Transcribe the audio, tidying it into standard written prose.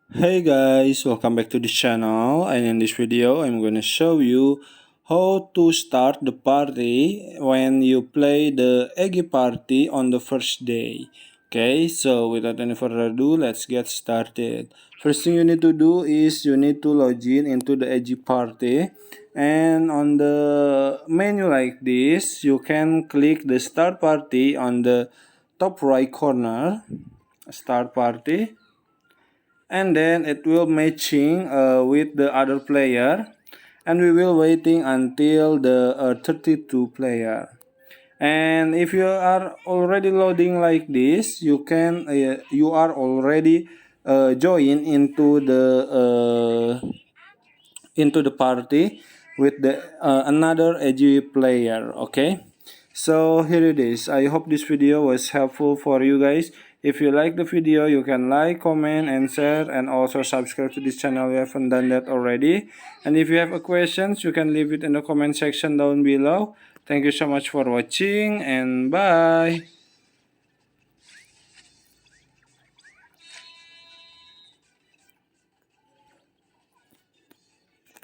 Hey guys, welcome back to the channel, and in this video I'm gonna show you how to start the party when you play the Eggy party on the first day. Okay, so without any further ado, let's get started. First thing you need to do is you need to log in into the Eggy party, and on the menu like this you can click the start party on the top right corner. Start party, and then it will matching with the other player, and we will waiting until the 32 player. And if you are already loading like this, you are already join into the party with the another edgy player. Okay, so here it is. I hope this video was helpful for you guys. If you like the video, you can like, comment, and share, and also subscribe to this channel if you haven't done that already. And if you have a questions, you can leave it in the comment section down below. Thank you so much for watching, and bye.